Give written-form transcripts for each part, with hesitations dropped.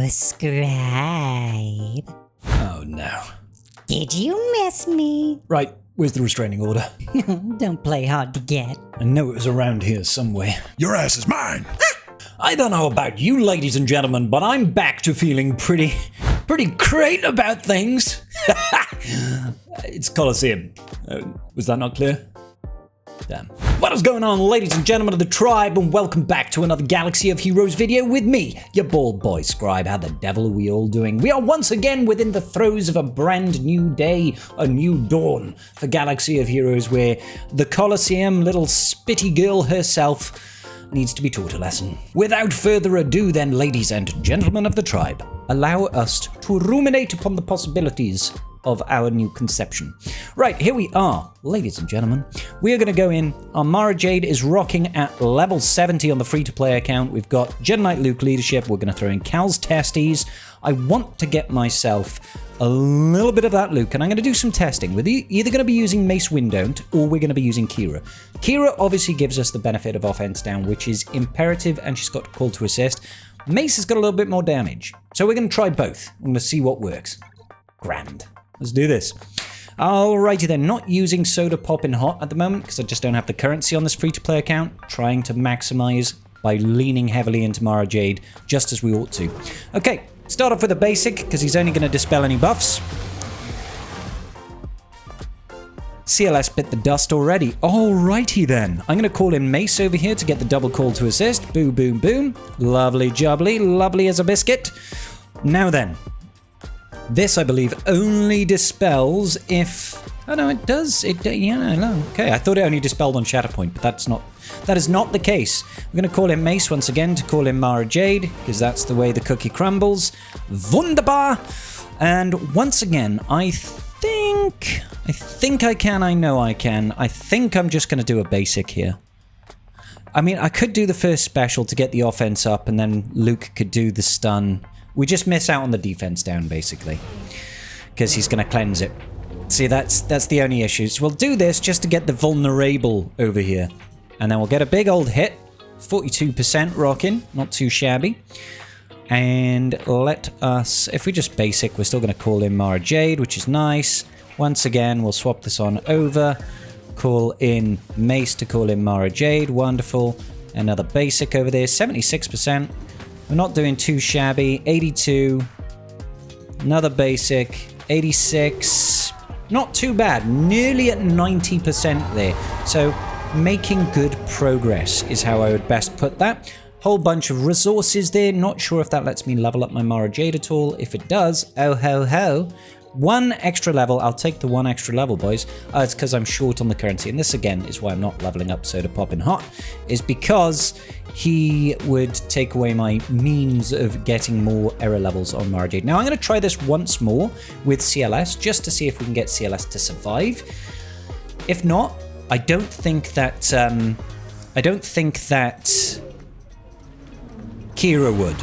scribe. Oh no. Did you miss me? Right, where's the restraining order? Don't play hard to get. I know it was around here somewhere. Your ass is mine. I don't know about you, ladies and gentlemen, but I'm back to feeling pretty great about things. It's Coliseum. Was that not clear? Damn. What is going on, ladies and gentlemen of the tribe, and welcome back to another Galaxy of Heroes video with me, your bald boy scribe. How the devil are we all doing? We are once again within the throes of a brand new day, a new dawn for Galaxy of Heroes, where the Coliseum, little spitty girl herself, needs to be taught a lesson. Without further ado then, ladies and gentlemen of the tribe, allow us to ruminate upon the possibilities of our new conception. Right, here we are, ladies and gentlemen. We are going to go in. Our Mara Jade is rocking at level 70 on the free-to-play account. We've got Jedi Knight Luke leadership. We're going to throw in Cal's testes. I want to get myself a little bit of that Luke, and I'm going to do some testing. We're either going to be using Mace Windon't, or we're going to be using Kira. Kira obviously gives us the benefit of offense down, which is imperative, and she's got call to assist. Mace has got a little bit more damage. So we're going to try both. I'm going to see what works. Grand. Let's do this. Alrighty then, not using Soda Poppin' Hot at the moment because I just don't have the currency on this free-to-play account. Trying to maximize by leaning heavily into Mara Jade, just as we ought to. Okay, start off with a basic because he's only going to dispel any buffs. CLS bit the dust already. Alrighty then. I'm going to call in Mace over here to get the double call to assist. Boom, boom, boom. Lovely jubbly. Lovely as a biscuit. Now then. This, I believe, only dispels if... Oh, no, it does. Yeah, no. Okay, I thought it only dispelled on Shatterpoint, but that is not the case. We're going to call in Mace once again to call in Mara Jade, because that's the way the cookie crumbles. Wunderbar! And once again, I think I can. I know I can. I think I'm just going to do a basic here. I mean, I could do the first special to get the offense up, and then Luke could do the stun. We just miss out on the defense down, basically, because he's going to cleanse it. See, that's the only issue. So we'll do this just to get the vulnerable over here. And then we'll get a big old hit. 42% rocking. Not too shabby. And let us... If we just basic, we're still going to call in Mara Jade, which is nice. Once again, we'll swap this on over. Call in Mace to call in Mara Jade. Wonderful. Another basic over there. 76%. We're not doing too shabby. 82. Another basic. 86. Not too bad. Nearly at 90% there. So making good progress is how I would best put that. Whole bunch of resources there. Not sure if that lets me level up my Mara Jade at all. If it does, oh ho ho. One extra level. I'll take the one extra level, boys. It's because I'm short on the currency. And this, again, is why I'm not leveling up Soda Poppin' Hot. Is because he would take away my means of getting more error levels on Mara Jade. Now, I'm going to try this once more with CLS, just to see if we can get CLS to survive. If not, I don't think that Kira would.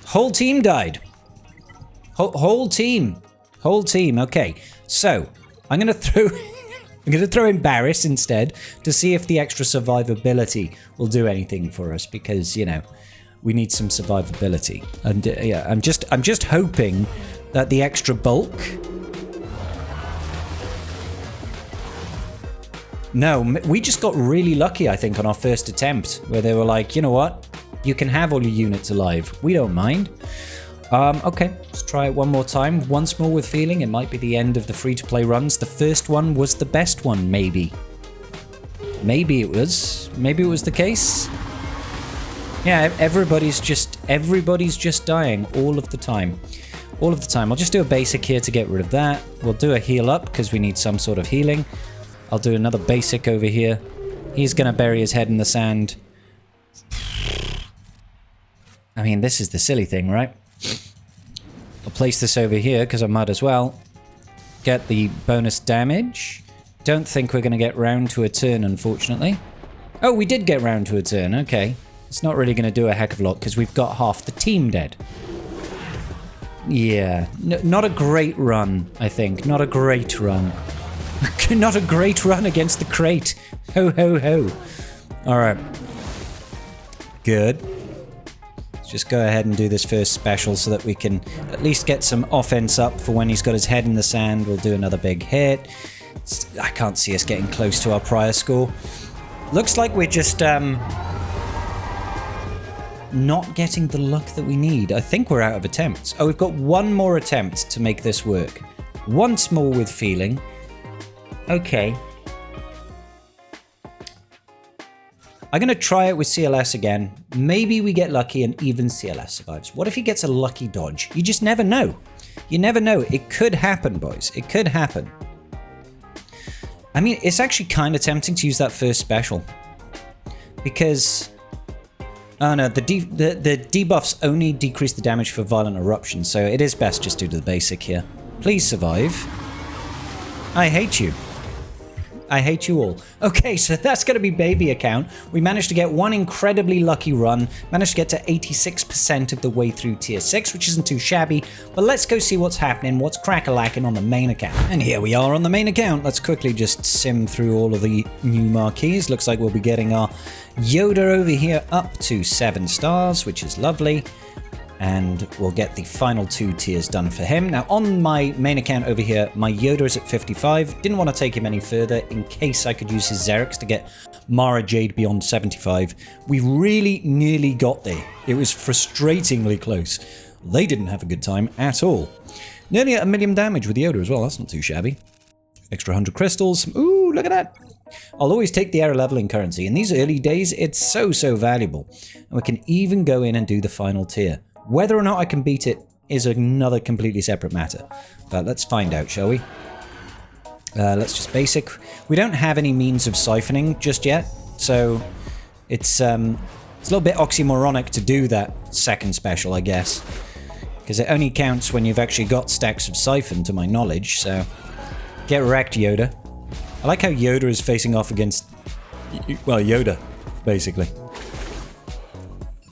Whole team died. Whole team. Okay, so I'm gonna throw in Barris instead to see if the extra survivability will do anything for us, because you know we need some survivability. And yeah, I'm just hoping that the extra bulk. No, we just got really lucky, I think, on our first attempt, where they were like, you know what, you can have all your units alive. We don't mind. Okay, let's try it one more time. Once more with feeling. It might be the end of the free-to-play runs. The first one was the best one, maybe. Maybe it was. Maybe it was the case. Yeah, everybody's just dying all of the time. All of the time. I'll just do a basic here to get rid of that. We'll do a heal up because we need some sort of healing. I'll do another basic over here. He's going to bury his head in the sand. I mean, this is the silly thing, right? I'll place this over here because I might as well get the bonus damage. Don't think we're going to get round to a turn, unfortunately. Oh, we did get round to a turn. Okay. It's not really going to do a heck of a lot because we've got half the team dead. Yeah. Not a great run, I think. Not a great run. Not a great run against the Krayt. Ho, ho, ho. All right. Good. just go ahead and do this first special so that we can at least get some offense up for when he's got his head in the sand. We'll do another big hit. I can't see us getting close to our prior score. Looks like we're just not getting the luck that we need. I think we're out of attempts. Oh, we've got one more attempt to make this work. Once more with feeling. Okay. I'm going to try it with CLS again. Maybe we get lucky and even CLS survives. What if he gets a lucky dodge? You just never know. You never know. It could happen, boys. It could happen. I mean, it's actually kind of tempting to use that first special. Because... oh no, the debuffs only decrease the damage for violent eruption, so it is best just to do the basic here. Please survive. I hate you. I hate you all. Okay, so that's going to be baby account. We managed to get one incredibly lucky run. Managed to get to 86% of the way through tier 6, which isn't too shabby. But let's go see what's happening, what's crack-a-lacking on the main account. And here we are on the main account. Let's quickly just sim through all of the new marquees. Looks like we'll be getting our Yoda over here up to 7 stars, which is lovely. And we'll get the final 2 tiers done for him. Now, on my main account over here, my Yoda is at 55. Didn't want to take him any further in case I could use his Xereth to get Mara Jade beyond 75. We really nearly got there. It was frustratingly close. They didn't have a good time at all. Nearly at 1 million damage with Yoda as well. That's not too shabby. Extra 100 crystals. Ooh, look at that. I'll always take the error leveling currency. In these early days, it's so valuable. And we can even go in and do the final tier. Whether or not I can beat it is another completely separate matter. But let's find out, shall we? Let's just basic. We don't have any means of siphoning just yet, so it's a little bit oxymoronic to do that second special, I guess. Because it only counts when you've actually got stacks of siphon, to my knowledge, so... Get wrecked, Yoda. I like how Yoda is facing off against... well, Yoda, basically.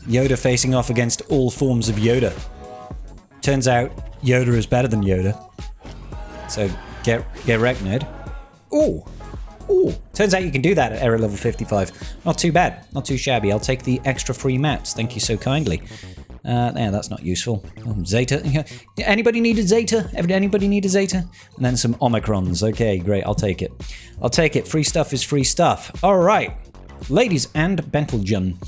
Yoda facing off against all forms of Yoda. Turns out Yoda is better than Yoda. So get wrecked, nerd. Ooh. Ooh. Turns out you can do that at error level 55. Not too bad. Not too shabby. I'll take the extra free maps. Thank you so kindly. Yeah, that's not useful. Zeta. Anybody need a Zeta? Anybody need a Zeta? And then some Omicrons. Okay, great. I'll take it. I'll take it. Free stuff is free stuff. All right. Ladies and gentlemen,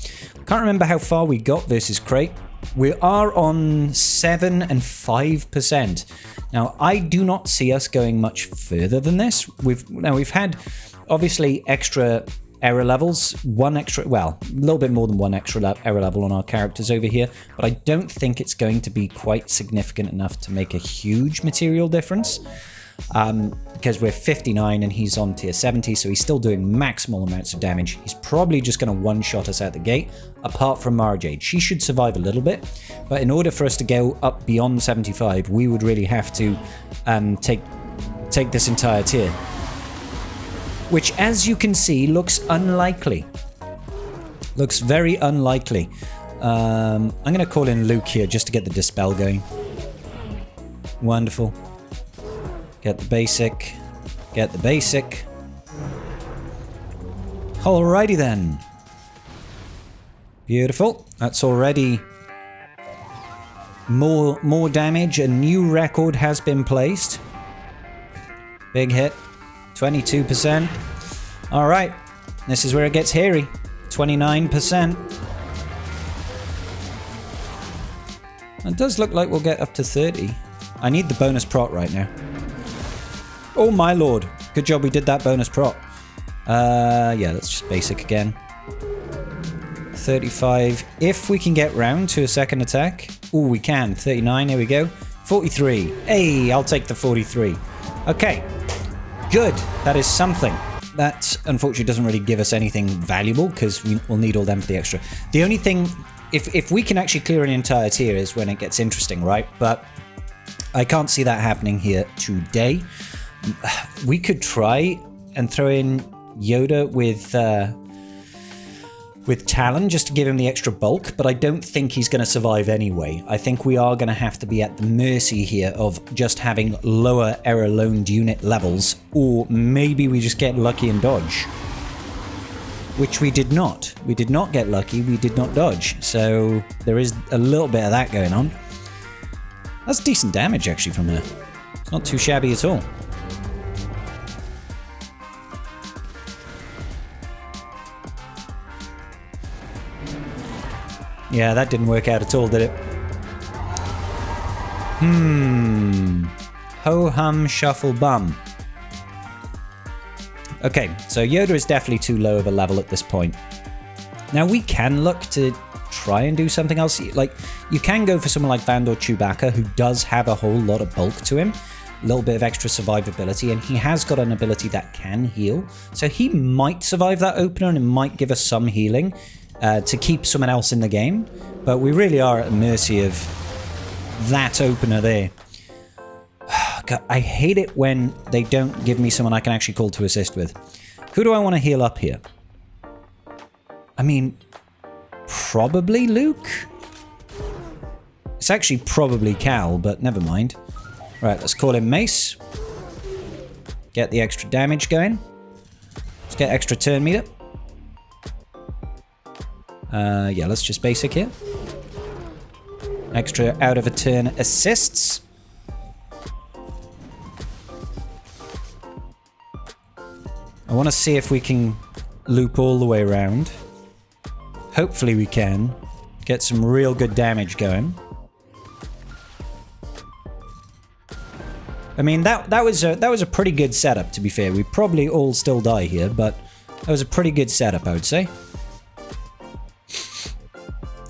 can't remember how far we got versus Krayt. We are on 7 and 5%. Now, I do not see us going much further than this. We've had obviously extra error levels, a little bit more than one extra error level on our characters over here, but I don't think it's going to be quite significant enough to make a huge material difference. Because we're 59 and he's on tier 70, so he's still doing maximal amounts of damage. He's probably just going to one-shot us out the gate, apart from Mara Jade. She should survive a little bit, but in order for us to go up beyond 75, we would really have to take this entire tier. Which, as you can see, looks unlikely. Looks very unlikely. I'm going to call in Luke here just to get the Dispel going. Wonderful. Get the basic. Get the basic. Alrighty then. Beautiful. That's already more damage. A new record has been placed. Big hit. 22%. Alright. This is where it gets hairy. 29%. It does look like we'll get up to 30. I need the bonus prot right now. Oh my lord. Good job we did that bonus prot. Yeah, let's just basic again. 35. If we can get round to a second attack. Oh, we can. 39, here we go. 43. Hey, I'll take the 43. Okay. Good. That is something. That, unfortunately, doesn't really give us anything valuable, because we'll need all them for the extra. The only thing, if we can actually clear an entire tier is when it gets interesting, right? But I can't see that happening here today. We could try and throw in Yoda with Talon just to give him the extra bulk, but I don't think he's going to survive anyway. I think we are going to have to be at the mercy here of just having lower error loaned unit levels, or maybe we just get lucky and dodge. which we did not. We did not get lucky. We did not dodge. So there is a little bit of that going on. That's decent damage, actually, from her. It's not too shabby at all. Yeah, that didn't work out at all, did it? Ho-hum shuffle bum. Okay, so Yoda is definitely too low of a level at this point. Now, we can look to try and do something else. Like, you can go for someone like Vandor Chewbacca, who does have a whole lot of bulk to him. A little bit of extra survivability, and he has got an ability that can heal. So he might survive that opener, and it might give us some healing to keep someone else in the game. But we really are at the mercy of that opener there. God, I hate it when they don't give me someone I can actually call to assist with. Who do I want to heal up here? I mean, probably Luke? It's actually probably Cal, but never mind. Right, let's call him Mace. Get the extra damage going. Let's get extra turn meter. Yeah, let's just basic here. Extra out of a turn assists. I want to see if we can loop all the way around. Hopefully we can. Get some real good damage going. I mean, that was a pretty good setup, to be fair. We probably all still die here, but that was a pretty good setup, I would say.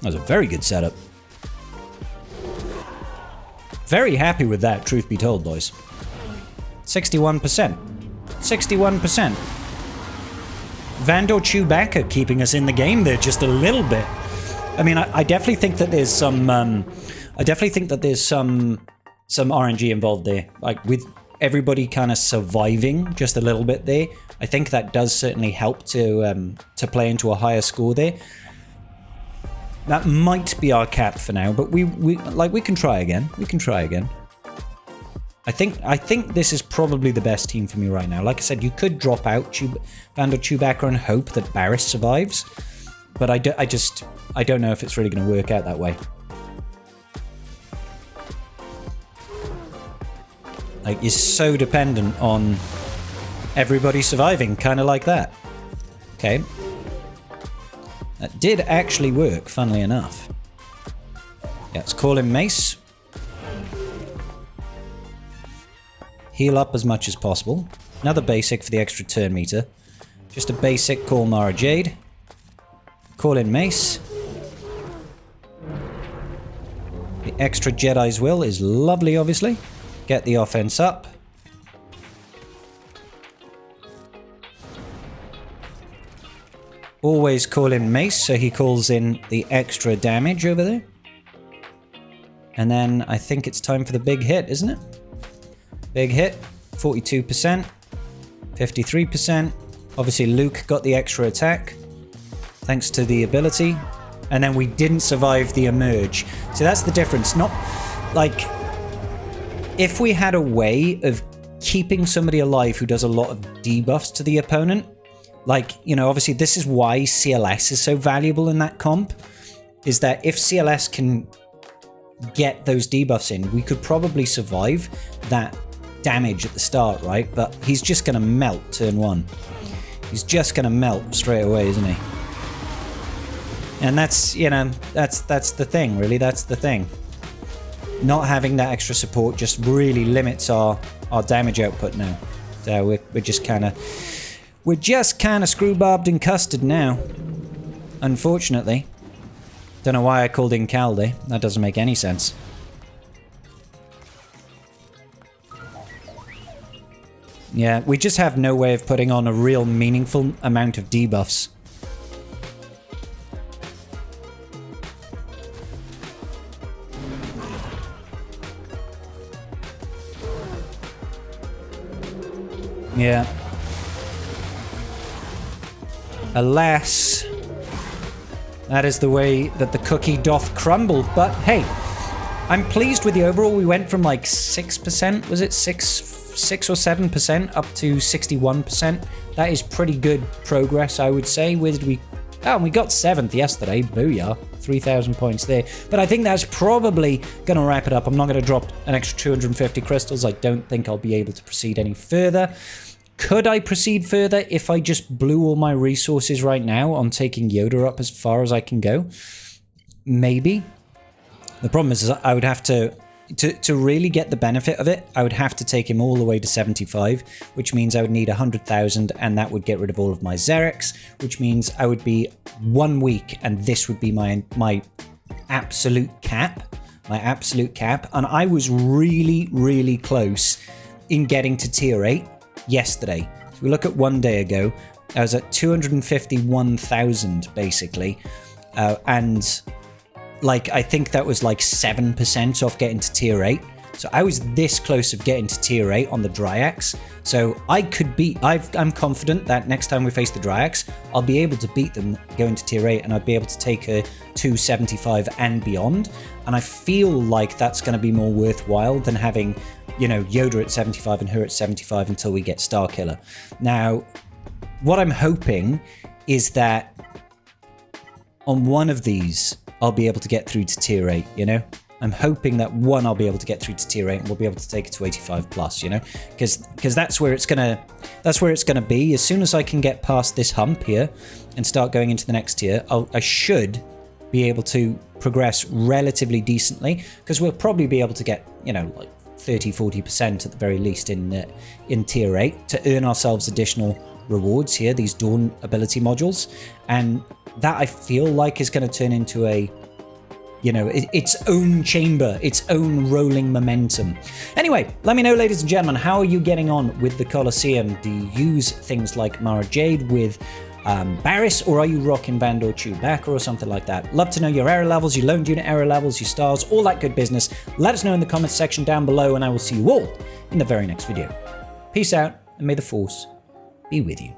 That was a very good setup. Very happy with that, truth be told, boys. 61%. 61%. Vandor Chewbacca keeping us in the game there just a little bit. I mean, I definitely think that there's some... some RNG involved there. Like, with everybody kind of surviving just a little bit there, I think that does certainly help to play into a higher score there. That might be our cap for now, but we can try again. We can try again. I think this is probably the best team for me right now. Like I said, you could drop out Vandor Chewbacca and hope that Barriss survives, but I don't know if it's really going to work out that way. Like, you're so dependent on everybody surviving, kind of like that. Okay. That did actually work, funnily enough. Yeah, let's call him Mace. Heal up as much as possible. Another basic for the extra turn meter. Just a basic, call Mara Jade. Call in Mace. The extra Jedi's Will is lovely, obviously. Get the offense up. Always call in Mace, so he calls in the extra damage over there. And then I think it's time for the big hit, isn't it? Big hit, 42%, 53%. Obviously Luke got the extra attack, thanks to the ability. And then we didn't survive the emerge. So that's the difference. Not like... If we had a way of keeping somebody alive who does a lot of debuffs to the opponent, like, you know, obviously this is why CLS is so valuable in that comp, is that if CLS can get those debuffs in, we could probably survive that damage at the start, right? But he's just going to melt turn one. He's just going to melt straight away, isn't he? And that's, you know, that's the thing, really. That's the thing. Not having that extra support just really limits our damage output now. So we're just kind of screwbobbed and custard now. Unfortunately. Don't know why I called in Calde. That doesn't make any sense. Yeah, we just have no way of putting on a real meaningful amount of debuffs. Yeah. Alas, that is the way that the cookie doth crumble. But hey, I'm pleased with the overall. We went from like 6%, was it 6 or 7% up to 61%. That is pretty good progress, I would say. Where did we? Oh, and we got 7th yesterday. Booyah. 3,000 points there. But I think that's probably going to wrap it up. I'm not going to drop an extra 250 crystals. I don't think I'll be able to proceed any further. Could I proceed further if I just blew all my resources right now on taking Yoda up as far as I can go? Maybe. The problem is I would have to really get the benefit of it, I would have to take him all the way to 75, which means I would need 100,000, and that would get rid of all of my Xereths, which means I would be 1 week, and this would be my absolute cap. My absolute cap. And I was really, really close in getting to tier 8 yesterday. So we look at 1 day ago, I was at 251,000 basically, and like I think that was like 7% off getting to tier 8. So I was this close of getting to tier 8 on the Dryax. So I could beat, I'm confident that next time we face the Dryax, I'll be able to beat them going to tier 8, and I'd be able to take her to 75 and beyond. And I feel like that's going to be more worthwhile than having, you know, Yoda at 75 and her at 75 until we get Starkiller. Now, what I'm hoping is that on one of these, I'll be able to get through to tier 8, you know? I'm hoping that one, I'll be able to get through to tier 8 and we'll be able to take it to 85 plus, you know? Because that's where it's gonna be. As soon as I can get past this hump here and start going into the next tier, I should be able to progress relatively decently, because we'll probably be able to get, you know, like 30-40% at the very least in tier 8 to earn ourselves additional rewards here, these Dawn ability modules, and that I feel like is going to turn into a, you know, its own chamber, its own rolling momentum. Anyway, let me know, ladies and gentlemen, how are you getting on with the Coliseum? Do you use things like Mara Jade with Barris, or are you rocking Vandor Chewbacca or something like that? Love to know your error levels, your lone unit error levels, your stars, all that good business. Let us know in the comments section down below, and I will see you all in the very next video. Peace out, and may the Force be with you.